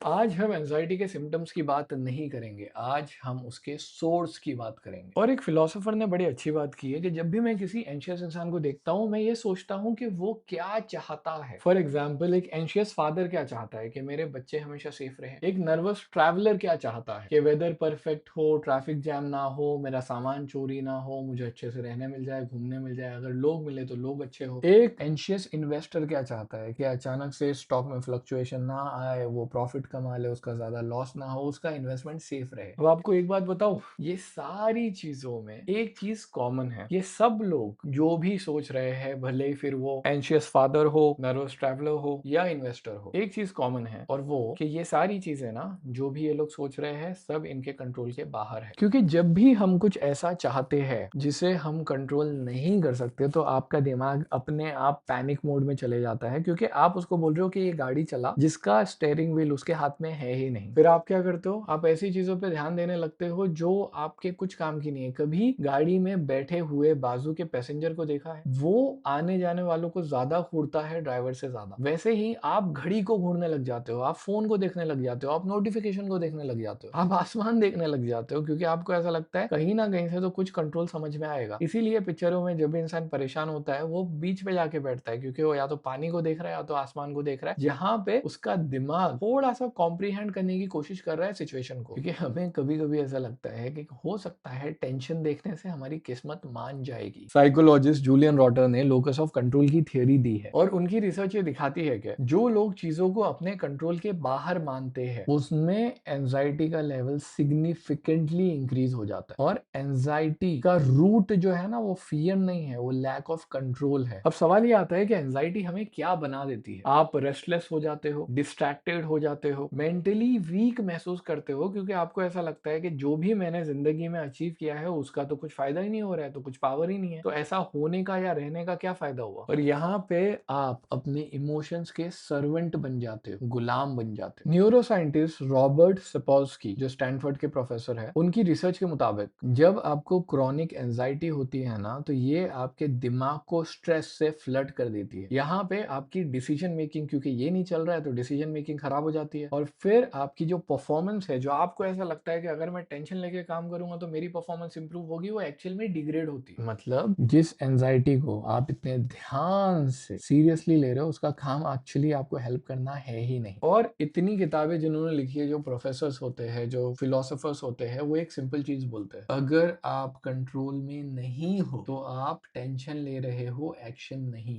आज हम एंजाइटी के सिम्टम्स की बात नहीं करेंगे, आज हम उसके सोर्स की बात करेंगे। और एक फिलोसोफर ने बड़ी अच्छी बात की है कि जब भी मैं किसी एंशियस इंसान को देखता हूँ, मैं ये सोचता हूँ कि वो क्या चाहता है। फॉर एग्जाम्पल, एक एंशियस फादर क्या चाहता है कि मेरे बच्चे हमेशा सेफ रहे। एक नर्वस ट्रैवलर क्या चाहता है कि वेदर परफेक्ट हो, ट्रैफिक जैम ना हो, मेरा सामान चोरी ना हो, मुझे अच्छे से रहने मिल जाए, घूमने मिल जाए, अगर लोग मिले तो लोग अच्छे हो। एक एंशियस इन्वेस्टर क्या चाहता है कि अचानक से स्टॉक में फ्लक्चुएशन ना आए, वो प्रॉफिट कमा ले, उसका ज्यादा लॉस ना हो, उसका इन्वेस्टमेंट सेफ रहे। अब आपको एक बात बताऊं, ये सारी चीजों में एक चीज कॉमन है। ये सब लोग जो भी सोच रहे हैं, भले ही फिर वो एंशियस फादर हो, नर्वस ट्रैवलर हो या इन्वेस्टर हो, एक चीज कॉमन है, और वो कि ये सारी चीजें ना, जो भी ये लोग सोच रहे हैं, सब इनके कंट्रोल के बाहर है। क्योंकि जब भी हम कुछ ऐसा चाहते हैं जिसे हम कंट्रोल नहीं कर सकते, तो आपका दिमाग अपने आप पैनिक मोड में चले जाता है, क्योंकि आप उसको बोल रहे हो कि ये गाड़ी चला जिसका स्टेयरिंग व्हील उसके हाथ में है ही नहीं। फिर आप क्या करते हो? आप ऐसी चीजों पे ध्यान देने लगते हो जो आपके कुछ काम की नहीं है। कभी गाड़ी में बैठे हुए बाजू के पैसेंजर को देखा है? वो आने जाने वालों को ज्यादा घूरता है ड्राइवर से ज्यादा। वैसे ही आप घड़ी को घूरने लग जाते हो, आप फोन को देखने लग जाते हो, आप नोटिफिकेशन को देखने लग जाते हो, आप आसमान देखने लग जाते हो, क्योंकि आपको ऐसा लगता है कहीं ना कहीं से तो कुछ कंट्रोल समझ में आएगा। इसीलिए पिक्चरों में जब भी इंसान परेशान होता है, वो बीच पे जाके बैठता है, क्योंकि वो या तो पानी को देख रहा है या तो आसमान को देख रहा है, जहां पे उसका दिमाग थोड़ा सा कॉम्प्रीहेंड करने की कोशिश कर रहा है सिचुएशन को। क्योंकि हमें कभी कभी ऐसा लगता है कि हो सकता है टेंशन देखने से हमारी किस्मत मान जाएगी। साइकोलॉजिस्ट जूलियन रॉटर ने लोकस ऑफ कंट्रोल की थ्योरी दी है, और उनकी रिसर्च ये दिखाती है कि जो लोग चीजों को अपने कंट्रोल के बाहर मानते हैं, उसमें एंजाइटी का लेवल सिग्निफिकेंटली इंक्रीज हो जाता है। और एंजाइटी का रूट जो है ना, वो फियर नहीं है, वो लैक ऑफ कंट्रोल है। अब सवाल ये आता है कि एंजाइटी हमें क्या बना देती है? आप रेस्टलेस हो जाते हो, डिस्ट्रैक्टेड हो जाते हो, मेंटली वीक महसूस करते हो, क्योंकि आपको ऐसा लगता है कि जो भी मैंने जिंदगी में अचीव किया है उसका तो कुछ फायदा ही नहीं हो रहा है, तो कुछ पावर ही नहीं है, तो ऐसा होने का या रहने का क्या फायदा हुआ? और यहाँ पे आप अपने इमोशंस के सर्वेंट बन जाते हो, गुलाम बन जाते हो। न्यूरो साइंटिस्ट रॉबर्ट सपोल्स्की, जो स्टैनफोर्ड के प्रोफेसर है, उनकी रिसर्च के मुताबिक जब आपको क्रॉनिक एंजाइटी होती है ना, तो ये आपके दिमाग को स्ट्रेस से फ्लड कर देती है। यहाँ पे आपकी डिसीजन मेकिंग, क्योंकि ये नहीं चल रहा है, तो डिसीजन मेकिंग खराब हो जाती है, और फिर आपकी जो परफॉर्मेंस है, जो आपको ऐसा लगता है कि अगर मैं टेंशन लेके काम करूंगा तो मेरी परफॉर्मेंस इंप्रूव होगी, वो एक्चुअल में डिग्रेड होती है। मतलब जिस एंजाइटी को आप इतने ध्यान से सीरियसली ले रहे हो, उसका काम एक्चुअली आपको हेल्प करना है ही नहीं। और इतनी किताबें जिन्होंने लिखी है, जो प्रोफेसर होते हैं, जो फिलोसोफर्स होते हैं, वो एक सिंपल चीज बोलते हैं, अगर आप कंट्रोल में नहीं हो तो आप टेंशन ले रहे हो, एक्शन नहीं।